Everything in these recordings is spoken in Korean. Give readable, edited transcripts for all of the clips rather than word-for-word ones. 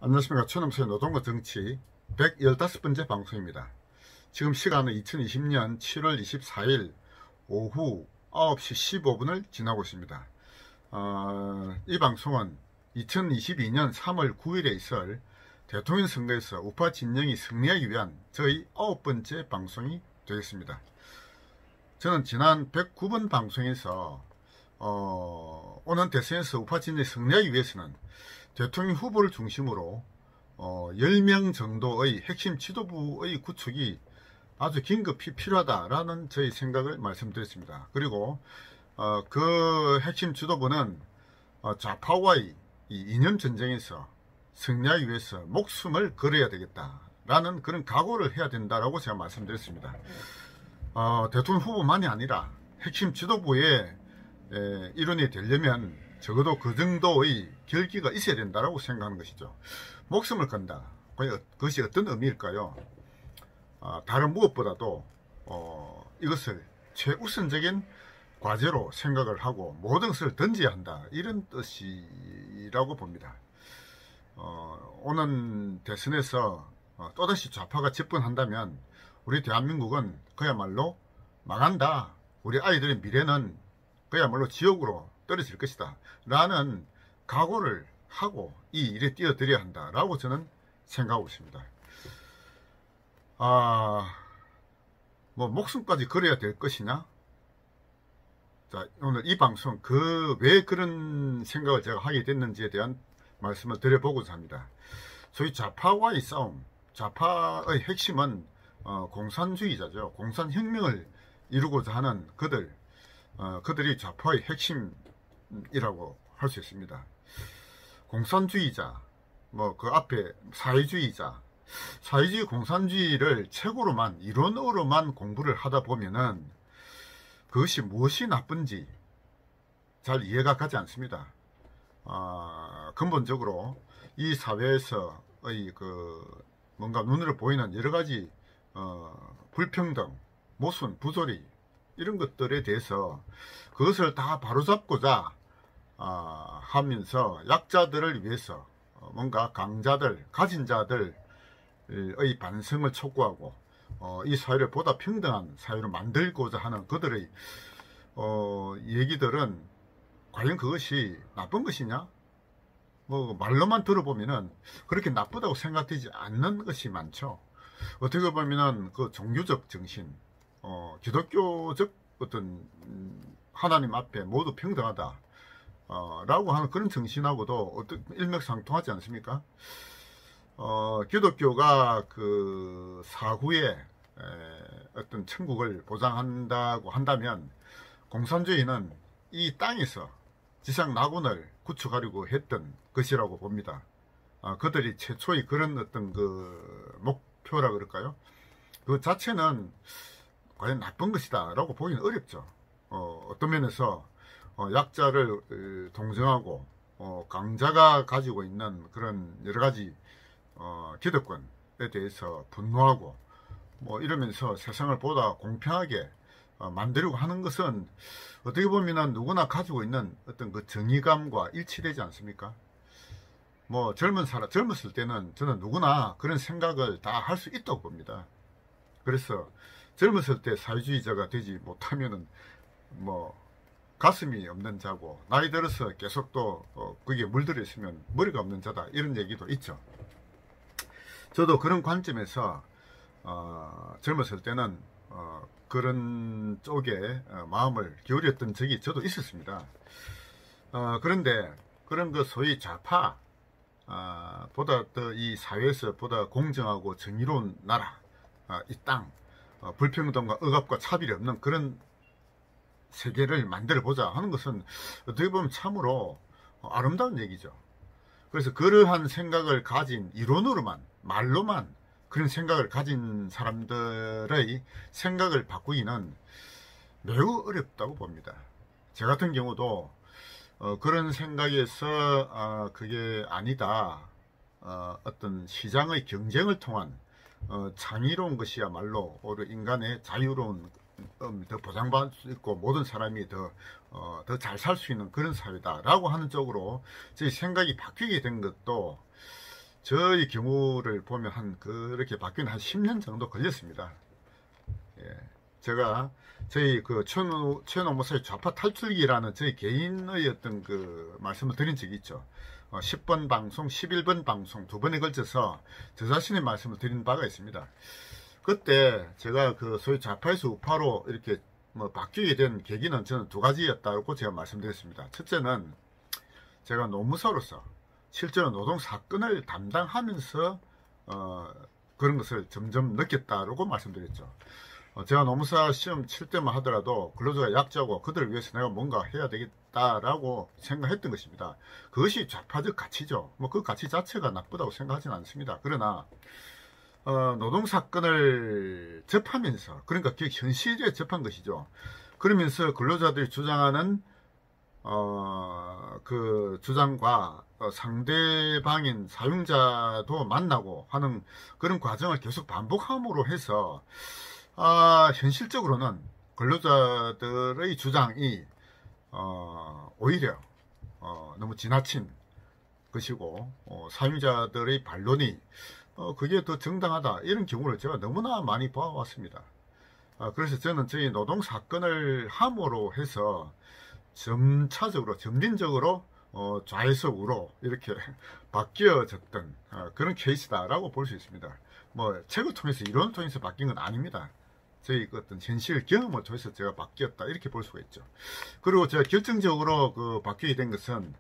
안녕하십니까. 최남수의 노동과 정치 115번째 방송입니다. 지금 시간은 2020년 7월 24일 오후 9시 15분을 지나고 있습니다. 이 방송은 2022년 3월 9일에 있을 대통령 선거에서 우파 진영이 승리하기 위한 저희 9번째 방송이 되겠습니다. 저는 지난 109번 방송에서 오는 대선에서 우파 진영이 승리하기 위해서는 대통령 후보를 중심으로 10명 정도의 핵심 지도부의 구축이 아주 긴급히 필요하다라는 저희 생각을 말씀드렸습니다. 그리고 그 핵심 지도부는 좌파와의 이 이념 전쟁에서 승리하기 위해서 목숨을 걸어야 되겠다라는 그런 각오를 해야 된다라고 제가 말씀드렸습니다. 대통령 후보만이 아니라 핵심 지도부의 일원이 되려면 적어도 그 정도의 결기가 있어야 된다고 생각하는 것이죠. 목숨을 건다. 그것이 어떤 의미일까요? 다른 무엇보다도 이것을 최우선적인 과제로 생각을 하고 모든 것을 던져야 한다. 이런 뜻이라고 봅니다. 오는 대선에서 또다시 좌파가 집권한다면 우리 대한민국은 그야말로 망한다. 우리 아이들의 미래는 그야말로 지옥으로 떨어질 것이다 라는 각오를 하고 이 일에 뛰어들어야 한다 라고 저는 생각하고 있습니다. 뭐 목숨까지 걸어야 될 것이냐? 자, 오늘 이 방송 왜 그런 생각을 제가 하게 됐는지에 대한 말씀을 드려보고자 합니다. 소위 좌파와의 싸움, 좌파의 핵심은 공산주의자죠. 공산혁명을 이루고자 하는 그들이 좌파의 핵심이라고 할 수 있습니다. 공산주의자, 그 앞에 사회주의자, 사회주의 공산주의를 책으로만, 이론으로만 공부를 하다 보면은 그것이 무엇이 나쁜지 잘 이해가 가지 않습니다. 근본적으로 이 사회에서의 뭔가 눈으로 보이는 여러 가지 불평등, 모순, 부조리 이런 것들에 대해서 그것을 다 바로잡고자 하면서 약자들을 위해서 뭔가 강자들, 가진 자들의 반성을 촉구하고 이 사회를 보다 평등한 사회로 만들고자 하는 그들의 얘기들은 과연 그것이 나쁜 것이냐? 말로만 들어보면은 그렇게 나쁘다고 생각되지 않는 것이 많죠. 어떻게 보면은 그 종교적 정신, 기독교적 어떤 하나님 앞에 모두 평등하다 라고 하는 그런 정신하고도 일맥상통하지 않습니까? 기독교가 그 사후에 어떤 천국을 보장한다고 한다면 공산주의는 이 땅에서 지상 낙원을 구축하려고 했던 것이라고 봅니다. 그들이 최초의 그런 어떤 그 목표라 그럴까요? 그 자체는 과연 나쁜 것이다 라고 보기는 어렵죠. 어떤 면에서 약자를 동정하고 강자가 가지고 있는 그런 여러가지 기득권에 대해서 분노하고 이러면서 세상을 보다 공평하게 만들려고 하는 것은 어떻게 보면 누구나 가지고 있는 어떤 그 정의감과 일치되지 않습니까? 젊었을 때는 저는 누구나 그런 생각을 다 할 수 있다고 봅니다. 그래서 젊었을 때 사회주의자가 되지 못하면은 가슴이 없는 자고 나이 들어서 계속 또 거기에 물들어 있으면 머리가 없는 자다 이런 얘기도 있죠. 저도 그런 관점에서 젊었을 때는 그런 쪽에 마음을 기울였던 적이 저도 있었습니다. 그런데 그런 그 소위 좌파 보다 더 이 사회에서 보다 공정하고 정의로운 나라, 이 땅, 불평등과 억압과 차별이 없는 그런 세계를 만들어 보자 하는 것은 어떻게 보면 참으로 아름다운 얘기죠. 그래서 그러한 생각을 가진 이론으로만, 말로만 그런 생각을 가진 사람들의 생각을 바꾸기는 매우 어렵다고 봅니다. 저 같은 경우도 그런 생각에서 그게 아니다. 어떤 시장의 경쟁을 통한 창의로운 것이야말로 오히려 인간의 자유로운 더 보장받을 수 있고 모든 사람이 더 잘 살 수 있는 그런 사회다라고 하는 쪽으로 제 생각이 바뀌게 된 것도 저희 경우를 보면 그렇게 바뀌는 한 10년 정도 걸렸습니다. 예. 제가 저희 그 최노무사의 좌파 탈출기라는 저희 개인의 어떤 그 말씀을 드린 적이 있죠. 10번 방송, 11번 방송 두 번에 걸쳐서 저 자신의 말씀을 드린 바가 있습니다. 그때 제가 그 소위 좌파에서 우파로 이렇게 뭐 바뀌게 된 계기는 저는 두 가지였다고 제가 말씀드렸습니다. 첫째는 제가 노무사로서 실제로 노동 사건을 담당하면서 그런 것을 점점 느꼈다고 말씀드렸죠. 제가 노무사 시험 칠 때만 하더라도 근로자가 약자고 그들을 위해서 내가 뭔가 해야 되겠다라고 생각했던 것입니다. 그것이 좌파적 가치죠. 뭐 그 가치 자체가 나쁘다고 생각하지는 않습니다. 그러나 노동사건을 접하면서, 그러니까 그 현실에 접한 것이죠. 그러면서 근로자들이 주장하는 그 주장과 상대방인 사용자도 만나고 하는 그런 과정을 계속 반복함으로 해서 현실적으로는 근로자들의 주장이 오히려 너무 지나친 것이고 사용자들의 반론이 그게 더 정당하다, 이런 경우를 제가 너무나 많이 봐왔습니다. 그래서 저는 저희 노동사건을 함으로 해서 점차적으로 점진적으로 좌에서 우로 이렇게 바뀌어졌던 그런 케이스다라고 볼 수 있습니다. 뭐 책을 통해서 이론을 통해서 바뀐 건 아닙니다. 저희 어떤 현실 경험을 통해서 제가 바뀌었다, 이렇게 볼 수가 있죠. 그리고 제가 결정적으로 그 바뀌게 된 것은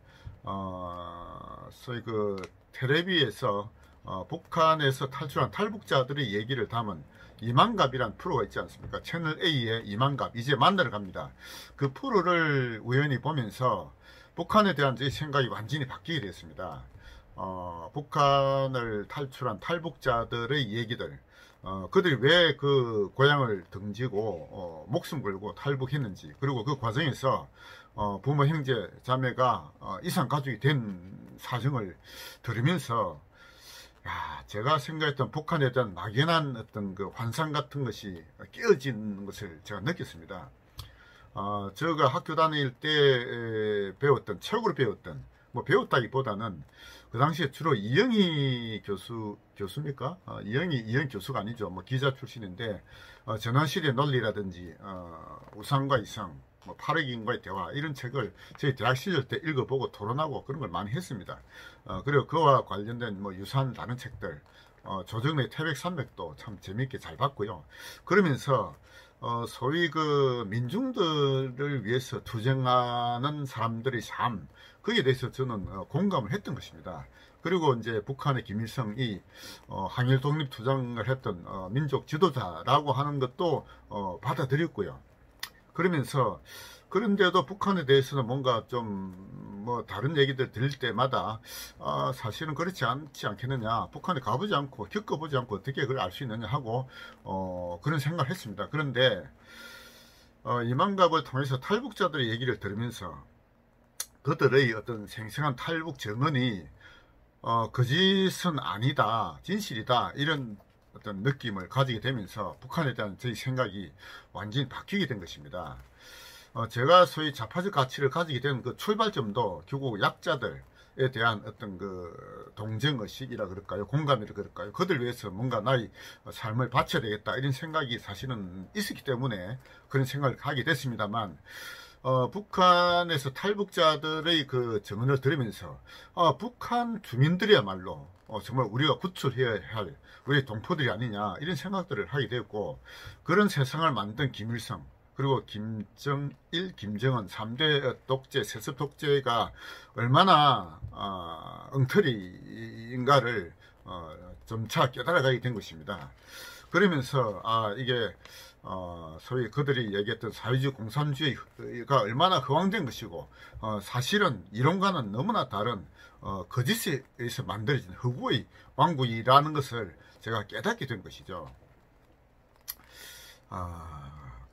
소위 그 텔레비에서 북한에서 탈출한 탈북자들의 얘기를 담은 이만갑이란 프로가 있지 않습니까? 채널 A의 이만갑, 이제 만나러 갑니다. 그 프로를 우연히 보면서 북한에 대한 제 생각이 완전히 바뀌게 됐습니다. 북한을 탈출한 탈북자들의 얘기들, 그들이 왜 그 고향을 등지고 목숨 걸고 탈북했는지, 그리고 그 과정에서 부모, 형제, 자매가 이산 가족이 된 사정을 들으면서 제가 생각했던 북한에 대한 막연한 어떤 그 환상 같은 것이 깨어지는 것을 제가 느꼈습니다. 제가 학교 다닐 때 배웠던, 책으로 배웠던, 뭐 배웠다기보다는 그 당시에 주로 이영희 교수입니까? 이영희 교수가 아니죠. 뭐 기자 출신인데 전환시대 논리라든지 우상과 이상, 뭐 파르기인과의 대화, 이런 책을 저희 대학 시절 때 읽어보고 토론하고 그런 걸 많이 했습니다. 그리고 그와 관련된 뭐 유사한 다른 책들, 조정래 태백산맥도 참 재미있게 잘 봤고요. 그러면서 소위 그 민중들을 위해서 투쟁하는 사람들의 삶, 거기에 대해서 저는 공감을 했던 것입니다. 그리고 이제 북한의 김일성이 항일 독립 투쟁을 했던 민족 지도자라고 하는 것도 받아들였고요. 그러면서 그런데도 북한에 대해서는 뭔가 좀 뭐 다른 얘기들 들을 때마다 사실은 그렇지 않겠느냐, 북한에 가보지 않고 겪어보지 않고 어떻게 그걸 알 수 있느냐 하고 그런 생각을 했습니다. 그런데 이만갑을 통해서 탈북자들의 얘기를 들으면서 그들의 어떤 생생한 탈북 증언이 거짓은 아니다, 진실이다, 이런 어떤 느낌을 가지게 되면서 북한에 대한 저희 생각이 완전히 바뀌게 된 것입니다. 제가 소위 좌파적 가치를 가지게 된 그 출발점도 결국 약자들에 대한 어떤 그 동정의식이라 그럴까요, 공감이라 그럴까요, 그들 위해서 뭔가 나의 삶을 바쳐야 되겠다, 이런 생각이 사실은 있었기 때문에 그런 생각을 하게 됐습니다만, 북한에서 탈북자들의 그 증언을 들으면서 북한 주민들이야말로 정말 우리가 구출해야 할 우리 동포들이 아니냐, 이런 생각들을 하게 되었고, 그런 세상을 만든 김일성, 그리고 김정일, 김정은 3대 독재, 세습 독재가 얼마나 엉터리인가를 점차 깨달아가게 된 것입니다. 그러면서 이게 소위 그들이 얘기했던 사회주의 공산주의가 얼마나 허황된 것이고 사실은 이론과는 너무나 다른 거짓에 의해서 만들어진 허구의 왕국이라는 것을 제가 깨닫게 된 것이죠.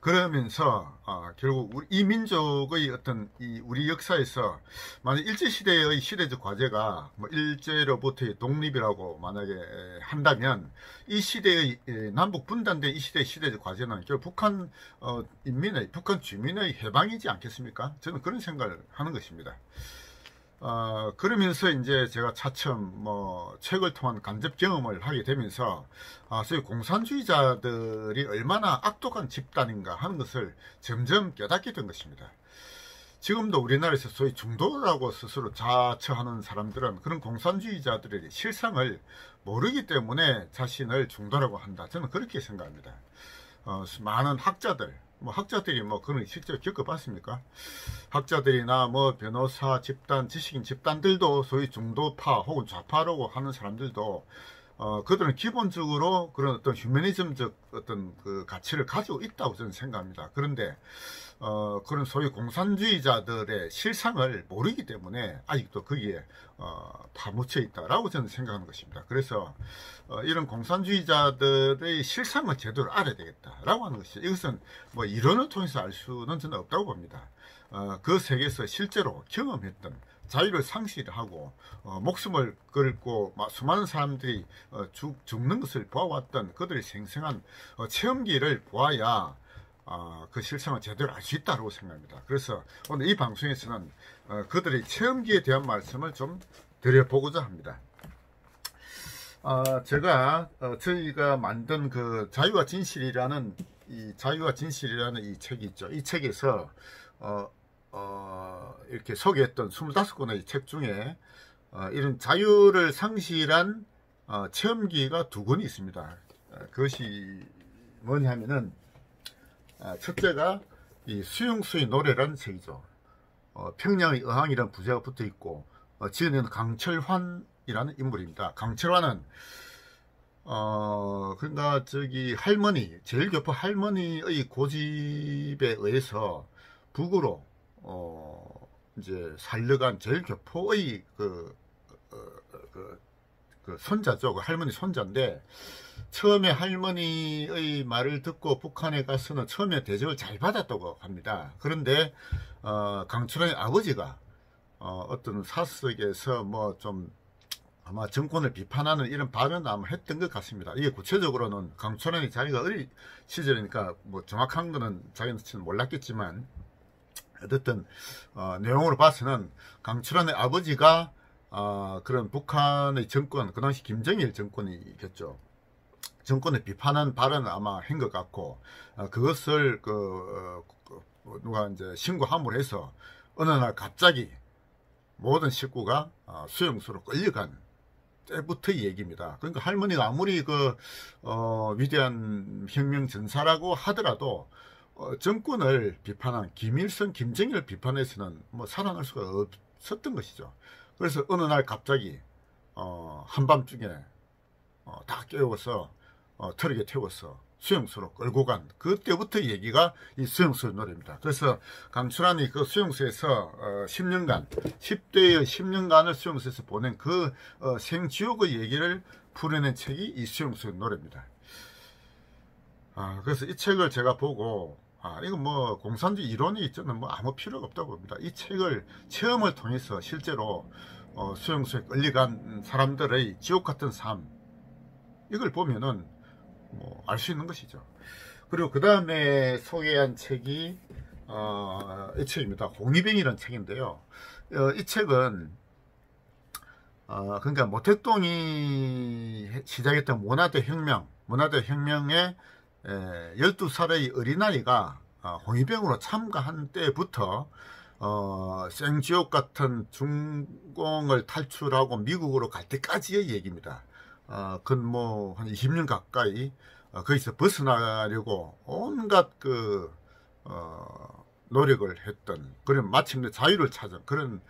그러면서 결국 이 민족의 어떤 우리 역사에서 만약 일제시대의 시대적 과제가 뭐 일제로부터의 독립이라고 만약에 한다면, 이 시대의 남북 분단된 이 시대의 시대적 과제는 결국 북한 인민의, 북한 주민의 해방이지 않겠습니까? 저는 그런 생각을 하는 것입니다. 그러면서 이제 제가 차츰 뭐 책을 통한 간접 경험을 하게 되면서 소위 공산주의자들이 얼마나 악독한 집단인가 하는 것을 점점 깨닫게 된 것입니다. 지금도 우리나라에서 소위 중도라고 스스로 자처하는 사람들은 그런 공산주의자들의 실상을 모르기 때문에 자신을 중도라고 한다. 저는 그렇게 생각합니다. 많은 학자들이 뭐 그런 실제로 겪어봤습니까? 학자들이나 뭐 변호사 집단, 지식인 집단들도 소위 중도파 혹은 좌파라고 하는 사람들도 그들은 기본적으로 그런 어떤 휴머니즘적 어떤 그 가치를 가지고 있다고 저는 생각합니다. 그런데 그런 소위 공산주의자들의 실상을 모르기 때문에 아직도 거기에 파묻혀 있다라고 저는 생각하는 것입니다. 그래서 이런 공산주의자들의 실상을 제대로 알아야 되겠다라고 하는 것이, 이것은 뭐 이론을 통해서 알 수는 저는 없다고 봅니다. 그 세계에서 실제로 경험했던 자유를 상실하고 목숨을 걸고 수많은 사람들이 죽는 것을 보아왔던 그들의 생생한 체험기를 보아야 그 실상을 제대로 알 수 있다고 생각합니다. 그래서 오늘 이 방송에서는 그들의 체험기에 대한 말씀을 좀 드려보고자 합니다. 제가 저희가 만든 그 자유와 진실이라는 이 책이 있죠. 이 책에서 이렇게 소개했던 25권의 책 중에 이런 자유를 상실한 체험기가 2권이 있습니다. 그것이 뭐냐면은 첫째가 이 수용수의 노래라는 책이죠. 평양의 의항이라는 부제가 붙어 있고 지어낸 강철환이라는 인물입니다. 강철환은 그러니까 저기 제일교포 할머니의 고집에 의해서 북으로 이제 살려간 제일교포의 그 손자죠. 그 할머니 손자인데, 처음에 할머니의 말을 듣고 북한에 가서는 처음에 대접을 잘 받았다고 합니다. 그런데 강철환의 아버지가 어떤 사석에서 뭐 좀 아마 정권을 비판하는 이런 발언을 아마 했던 것 같습니다. 이게 구체적으로는 강철환이 자기가 어린 시절이니까 뭐 정확한 거는 자기는 몰랐겠지만, 어쨌든 내용으로 봐서는 강철환의 아버지가 그런 북한의 정권, 그 당시 김정일 정권이겠죠. 정권을 비판한 발언을 아마 한 것 같고, 그것을 누가 이제 신고함으로 해서 어느 날 갑자기 모든 식구가 수용소로 끌려간 때부터의 얘기입니다. 그러니까 할머니가 아무리 위대한 혁명 전사라고 하더라도 정권을 비판한 김일성, 김정일을 비판해서는 뭐 살아날 수가 없었던 것이죠. 그래서 어느 날 갑자기 한밤중에 다 깨워서 트럭에 태워서 수용소로 끌고 간, 그때부터 얘기가 이 수용소의 노래입니다. 그래서 강철환이 그 수용소에서 10대의 10년간을 수용소에서 보낸 그 생지옥의 얘기를 풀어낸 책이 이 수용소의 노래입니다. 그래서 이 책을 제가 보고 이거 뭐 공산주의 이론이 있잖아요. 뭐 아무 필요가 없다고 봅니다. 이 책을 체험을 통해서 실제로 수용소에 끌려간 사람들의 지옥 같은 삶, 이걸 보면은 뭐 알 수 있는 것이죠. 그리고 그 다음에 소개한 책이 이 책입니다. 홍위병이라는 책인데요. 이 책은 그러니까 모택동이 시작했던 문화대혁명의 12살의 어린아이가 홍위병으로 참가한 때부터 생지옥 같은 중공을 탈출하고 미국으로 갈 때까지의 얘기입니다. 그건 뭐 한 20년 가까이 거기서 벗어나려고 온갖 노력을 했던, 그런 마침내 자유를 찾은 그런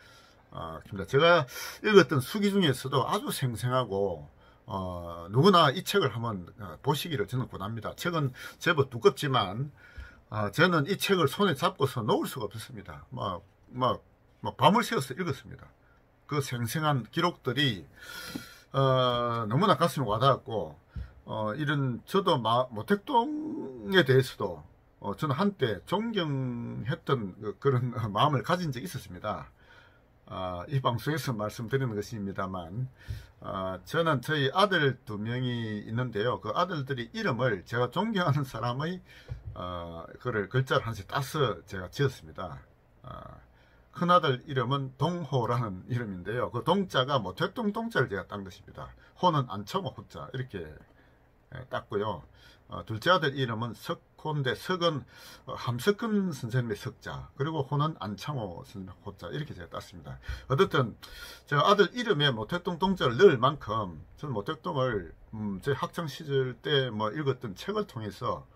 제가 읽었던 수기 중에서도 아주 생생하고 누구나 이 책을 한번 보시기를 저는 권합니다. 책은 제법 두껍지만 저는 이 책을 손에 잡고서 놓을 수가 없었습니다. 밤을 새워서 읽었습니다. 그 생생한 기록들이 너무나 가슴에 와닿았고, 이런 저도 모택동에 대해서도 저는 한때 존경했던 그런 마음을 가진 적이 있었습니다. 이 방송에서 말씀드리는 것입니다만, 저는 저희 아들 2명이 있는데요. 그 아들들이 이름을 제가 존경하는 사람의 글자를 하나씩 따서 제가 지었습니다. 큰아들 이름은 동호라는 이름인데요. 그 동자가 모택동 동자를 제가 딴 것입니다. 호는 안청호 호자 이렇게 땄고요. 둘째 아들 이름은 석호인데 석은 함석근 선생님의 석자, 그리고 호는 안창호 선생님의 호자 이렇게 제가 땄습니다. 어쨌든 제가 아들 이름에 모택동 동자를 넣을 만큼 저는 모택동을 제 학창 시절 때 뭐 읽었던 책을 통해서,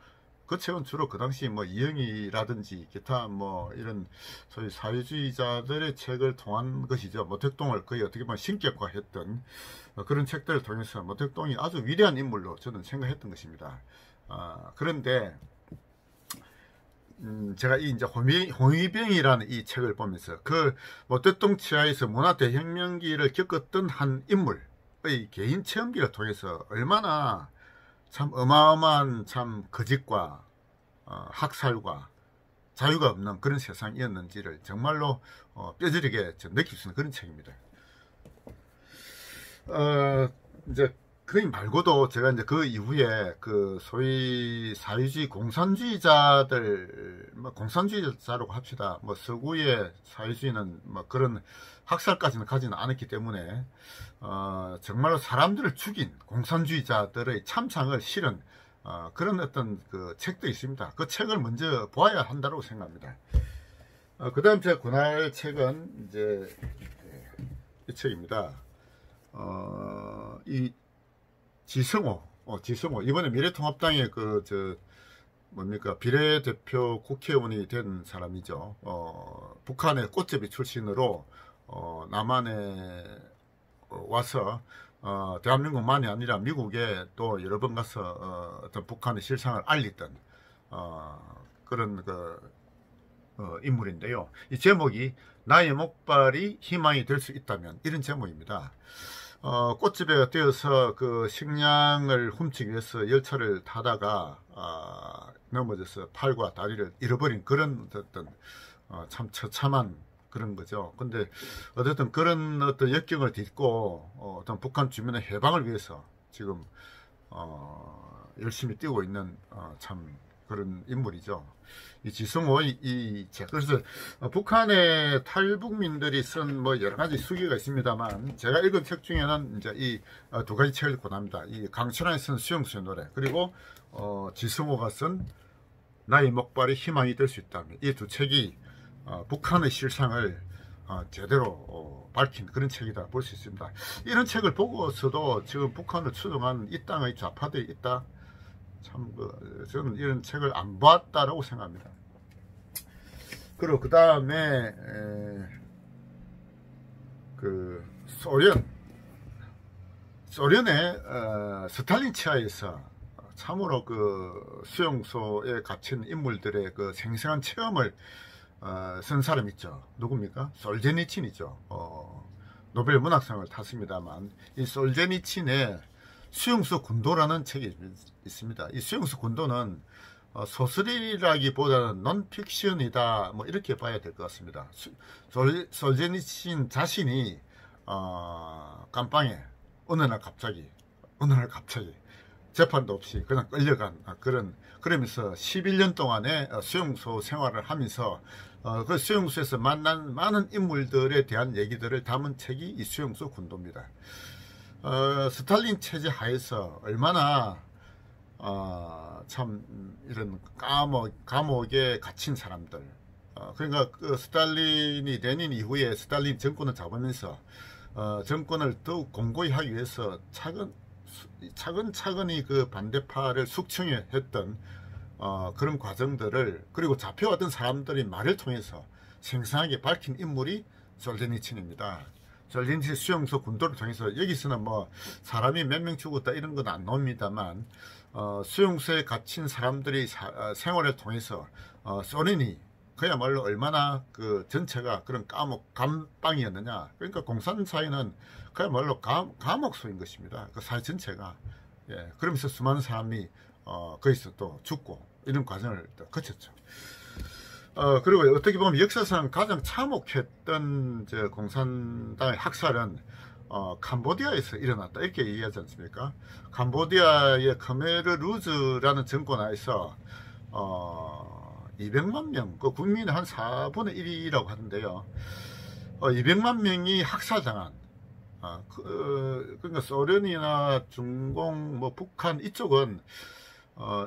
그 책은 주로 그 당시 뭐 이영희라든지 기타 뭐 이런 소위 사회주의자들의 책을 통한 것이죠. 모택동을 거의 어떻게 보면 신격화했던 그런 책들을 통해서 모택동이 아주 위대한 인물로 저는 생각했던 것입니다. 그런데 제가 이제 홍위병이라는 이 책을 보면서 그 모택동 치하에서 문화 대혁명기를 겪었던 한 인물의 개인 체험기를 통해서 얼마나 참 어마어마한 참 거짓과 학살과 자유가 없는 그런 세상이었는지를 정말로 뼈저리게 느낄 수 있는 그런 책입니다. 이제 그 말고도 제가 이제 그 이후에 그 소위 사회주의 공산주의자들, 뭐 공산주의자라고 합시다. 뭐 서구의 사회주의는 뭐 그런 학살까지는 가지는 않았기 때문에 정말로 사람들을 죽인 공산주의자들의 참상을 실은 그런 어떤 그 책도 있습니다. 그 책을 먼저 보아야 한다고 생각합니다. 그 다음 제가 권할 책은 이제 이 책입니다. 이 지성호 이번에 미래통합당의 뭡니까 비례대표 국회의원이 된 사람이죠. 북한의 꽃제비 출신으로 남한에 와서 대한민국만이 아니라 미국에 또 여러 번 가서 어떤 북한의 실상을 알리던 그런 인물인데요. 이 제목이 나의 목발이 희망이 될 수 있다면, 이런 제목입니다. 꽃집에 뛰어서 그 식량을 훔치기 위해서 열차를 타다가 넘어져서 팔과 다리를 잃어버린 그런 어떤 참 처참한 그런 거죠. 근데 어쨌든 그런 어떤 역경을 딛고 어떤 북한 주민의 해방을 위해서 지금 열심히 뛰고 있는 참 그런 인물이죠. 이 지성호의 이 책. 그래서 북한의 탈북민들이 쓴 뭐 여러 가지 수기가 있습니다만, 제가 읽은 책 중에는 이제 이 두 가지 책을 권합니다. 이 강철환이 쓴 수용수의 노래, 그리고 지성호가 쓴 나의 목발이 희망이 될 수 있다면, 이 두 책이 북한의 실상을 제대로 밝힌 그런 책이다 볼 수 있습니다. 이런 책을 보고서도 지금 북한을 추종한 이 땅의 좌파들이 있다. 참 저는 이런 책을 안 봤다라고 생각합니다. 그리고 그 다음에 그 소련의 스탈린 치하에서 참으로 그 수용소에 갇힌 인물들의 그 생생한 체험을 쓴 사람 있죠. 누굽니까? 솔제니친이죠. 노벨 문학상을 탔습니다만, 이 솔제니친의 수용소 군도라는 책이 있습니다. 이 수용소 군도는 소설이라기보다는 논픽션이다, 뭐 이렇게 봐야 될 것 같습니다. 솔제니친 자신이 깜빵에 어느 날 갑자기 재판도 없이 그냥 끌려간 그러면서 11년 동안의 수용소 생활을 하면서 그 수용소에서 만난 많은 인물들에 대한 얘기들을 담은 책이 이 수용소 군도입니다. 스탈린 체제 하에서 얼마나 참 이런 감옥에 갇힌 사람들, 그러니까 그 스탈린이 레닌 이후에 스탈린 정권을 잡으면서 정권을 더욱 공고히 하기 위해서 차근차근히 그 반대파를 숙청했던 그런 과정들을, 그리고 잡혀왔던 사람들의 말을 통해서 생생하게 밝힌 인물이 솔제니친입니다. 솔제니친 수용소 군도를 통해서, 여기서는 뭐 사람이 몇 명 죽었다 이런 건 안 나옵니다만, 수용소에 갇힌 사람들의 생활을 통해서 소련이 그야말로 얼마나 그 전체가 그런 감방이었느냐. 그러니까 공산사회는 그야말로 감옥소인 것입니다. 그 사회 전체가. 예, 그러면서 수많은 사람이 거기서 또 죽고 이런 과정을 또 거쳤죠. 그리고 어떻게 보면 역사상 가장 참혹했던 공산당의 학살은 캄보디아에서 일어났다, 이렇게 얘기하지 않습니까? 캄보디아의 khmer rouge라는 정권 하에서 200만 명, 그 국민의 한 4분의 1이라고 하는데요. 200만 명이 학살당한, 그러니까 소련이나 중공, 뭐 북한 이쪽은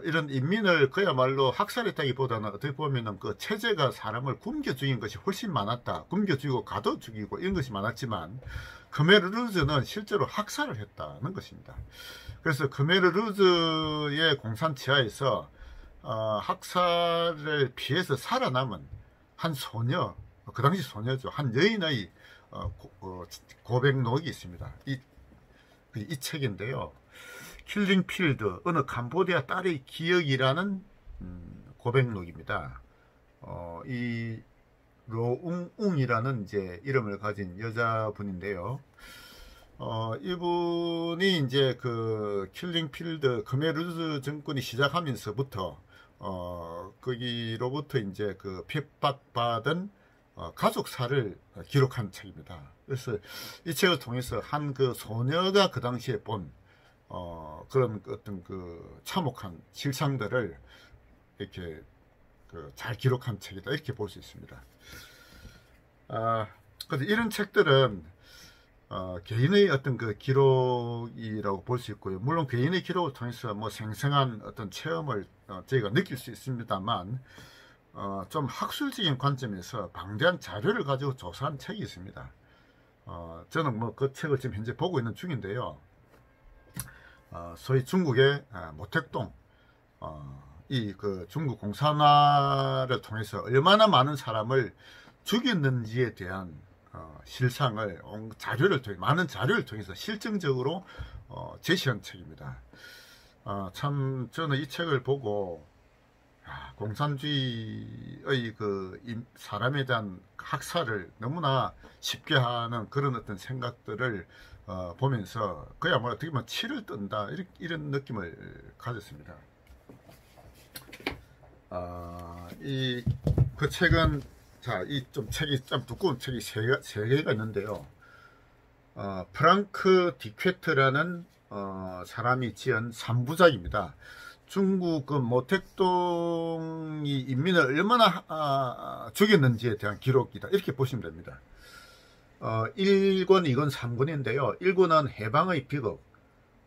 이런 인민을 그야말로 학살했다기보다는 어떻게 보면은 그 체제가 사람을 굶겨 죽인 것이 훨씬 많았다. 굶겨 죽이고 가둬 죽이고 이런 것이 많았지만 khmer-rouge는 실제로 학살을 했다는 것입니다. 그래서 khmer-rouge의 공산 치하에서 학살을 피해서 살아남은 한 소녀, 그 당시 소녀죠. 한 여인의 고백록이 있습니다. 이 책인데요. 킬링 필드, 어느 캄보디아 딸의 기억이라는 고백록입니다. 이 로웅웅이라는 이제 이름을 가진 여자분인데요. 이분이 이제 그 킬링 필드 khmer-rouge 정권이 시작하면서부터 거기로부터 이제 그 핍박받은 가족사를 기록한 책입니다. 그래서 이 책을 통해서 한 그 소녀가 그 당시에 본 그런 어떤 그 참혹한 실상들을 이렇게 잘 기록한 책이다, 이렇게 볼 수 있습니다. 그래서 이런 책들은 개인의 어떤 그 기록이라고 볼 수 있고요. 물론 개인의 기록을 통해서 뭐 생생한 어떤 체험을 저희가 느낄 수 있습니다만, 좀 학술적인 관점에서 방대한 자료를 가지고 조사한 책이 있습니다. 저는 뭐 그 책을 지금 현재 보고 있는 중인데요. 소위 중국의 모택동, 이 그 중국 공산화를 통해서 얼마나 많은 사람을 죽였는지에 대한 실상을 많은 자료를 통해서 실증적으로 제시한 책입니다. 참 저는 이 책을 보고 공산주의의 그 사람에 대한 학살을 너무나 쉽게 하는 그런 어떤 생각들을 보면서 그야말로 어떻게 보면 치를 뜬다, 이런 느낌을 가졌습니다. 그 책은, 책이 좀 두꺼운 책이 세 개가 있는데요. 프랑크 디퀘트라는 사람이 지은 3부작입니다. 중국 그 모택동이 인민을 얼마나 죽였는지에 대한 기록이다, 이렇게 보시면 됩니다. 1권, 2권, 3권인데요. 1권은 해방의 비극,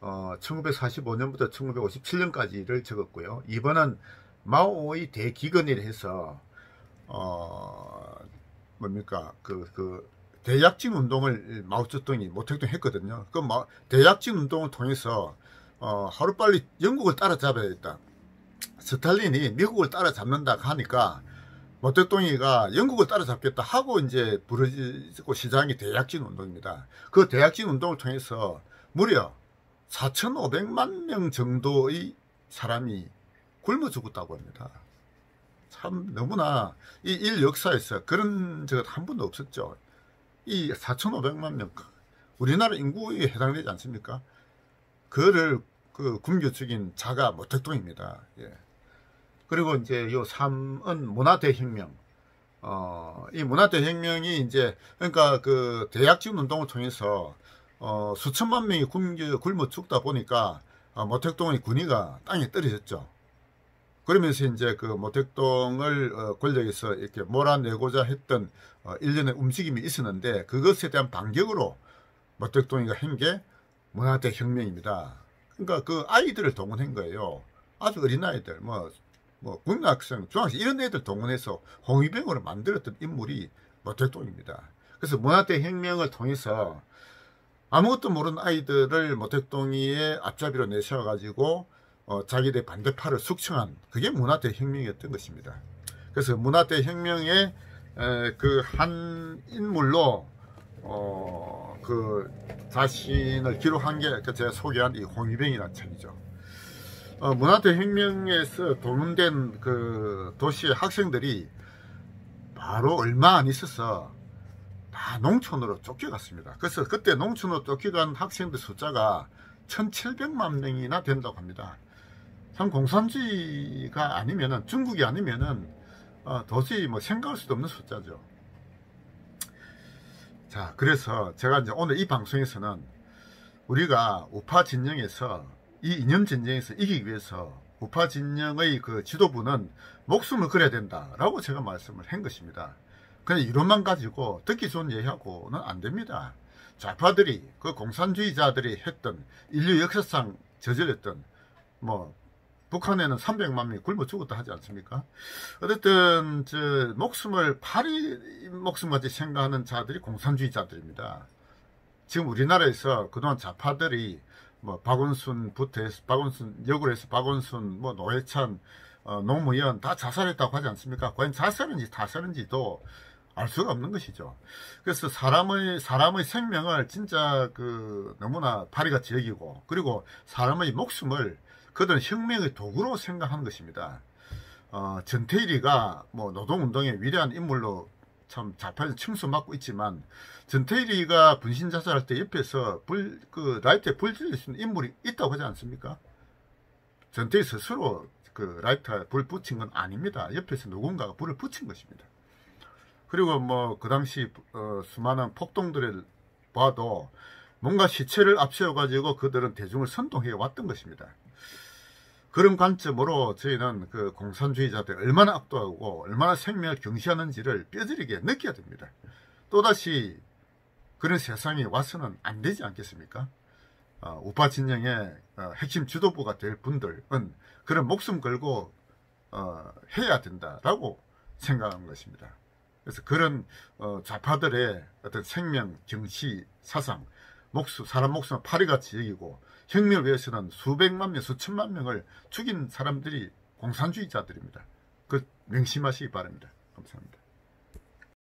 1945년부터 1957년까지를 적었고요. 2번은 마오의 대기근이라 해서 대약진 운동을 마오쩌둥이 모택동이 했거든요. 그 대약진 운동을 통해서 하루빨리 영국을 따라잡아야겠다. 스탈린이 미국을 따라잡는다 하니까 모택동이가 영국을 따라잡겠다 하고 이제 부르짖고 시작이 대약진 운동입니다. 그 대약진 운동을 통해서 무려 4,500만 명 정도의 사람이 굶어 죽었다고 합니다. 참 너무나 이 일 역사에서 그런 적은 한 번도 없었죠. 이 4,500만 명, 우리나라 인구에 해당되지 않습니까? 그를 굶겨 죽인 자가 모택동입니다. 예. 그리고 이제 요 3은 문화대혁명. 이 문화대혁명이 이제, 그러니까 그 대약진 운동을 통해서 수천만 명이 굶어 죽다 보니까 모택동의 군의가 땅에 떨어졌죠. 그러면서 이제 그 모택동을 권력에서 이렇게 몰아내고자 했던 일련의 움직임이 있었는데, 그것에 대한 반격으로 모택동이가 한 게 문화대혁명입니다. 그러니까 그 아이들을 동원한 거예요. 아주 어린 아이들, 국민학생, 중학생 이런 애들 동원해서 홍위병으로 만들었던 인물이 모택동입니다. 그래서 문화대혁명을 통해서 아무것도 모르는 아이들을 모택동이의 앞잡이로 내세워가지고 자기들의 반대파를 숙청한, 그게 문화대혁명이었던 것입니다. 그래서 문화대혁명의 그 한 인물로 그 자신을 기록한 게 제가 소개한 이 홍위병이라는 책이죠. 문화대혁명에서 동원된 그 도시의 학생들이 바로 얼마 안 있어서 다 농촌으로 쫓겨갔습니다. 그래서 그때 농촌으로 쫓겨간 학생들 숫자가 1,700만 명이나 된다고 합니다. 참 공산주의가 아니면은, 중국이 아니면은 도저히 생각할 수도 없는 숫자죠. 자, 그래서 제가 이제 오늘 이 방송에서는 우리가 우파 진영에서, 이 이념 진영에서 이기기 위해서 우파 진영의 그 지도부는 목숨을 걸어야 된다라고 제가 말씀을 한 것입니다. 그냥 이론만 가지고 듣기 좋은 얘기하고는 안 됩니다. 좌파들이 그 공산주의자들이 했던 인류 역사상 저질렀던 뭐 북한에는 300만 명이 굶어 죽었다 하지 않습니까? 어쨌든 저 목숨을 파리 목숨같이 생각하는 자들이 공산주의자들입니다. 지금 우리나라에서 그동안 좌파들이 뭐 박원순부터 해서 박원순 역으로 해서 박원순 뭐 노회찬 노무현 다 자살했다고 하지 않습니까? 과연 자살인지 타살인지도 알 수가 없는 것이죠. 그래서 사람의 생명을 진짜 그 너무나 파리같이 여기고, 그리고 사람의 목숨을 그들은 혁명의 도구로 생각하는 것입니다. 전태일이가 뭐 노동운동의 위대한 인물로 참 좌파에서 칭송받고 있지만, 전태일이가 분신 자살할 때 옆에서 라이트에 불 질릴 수 있는 인물이 있다고 하지 않습니까? 전태일 스스로 그 라이트에 불 붙인 건 아닙니다. 옆에서 누군가가 불을 붙인 것입니다. 그리고 뭐 그 당시 수많은 폭동들을 봐도 뭔가 시체를 앞세워 가지고 그들은 대중을 선동해 왔던 것입니다. 그런 관점으로 저희는 그 공산주의자들 얼마나 악도하고 얼마나 생명을 경시하는지를 뼈저리게 느껴야 됩니다. 또다시 그런 세상이 와서는 안 되지 않겠습니까? 우파 진영의 핵심 지도부가 될 분들은 그런 목숨 걸고 해야 된다라고 생각하는 것입니다. 그래서 그런 좌파들의 어떤 생명 경시 사상, 사람 목숨을 파리같이 여기고 혁명을 위해서는 수백만 명, 수천만 명을 죽인 사람들이 공산주의자들입니다. 그 명심하시기 바랍니다. 감사합니다.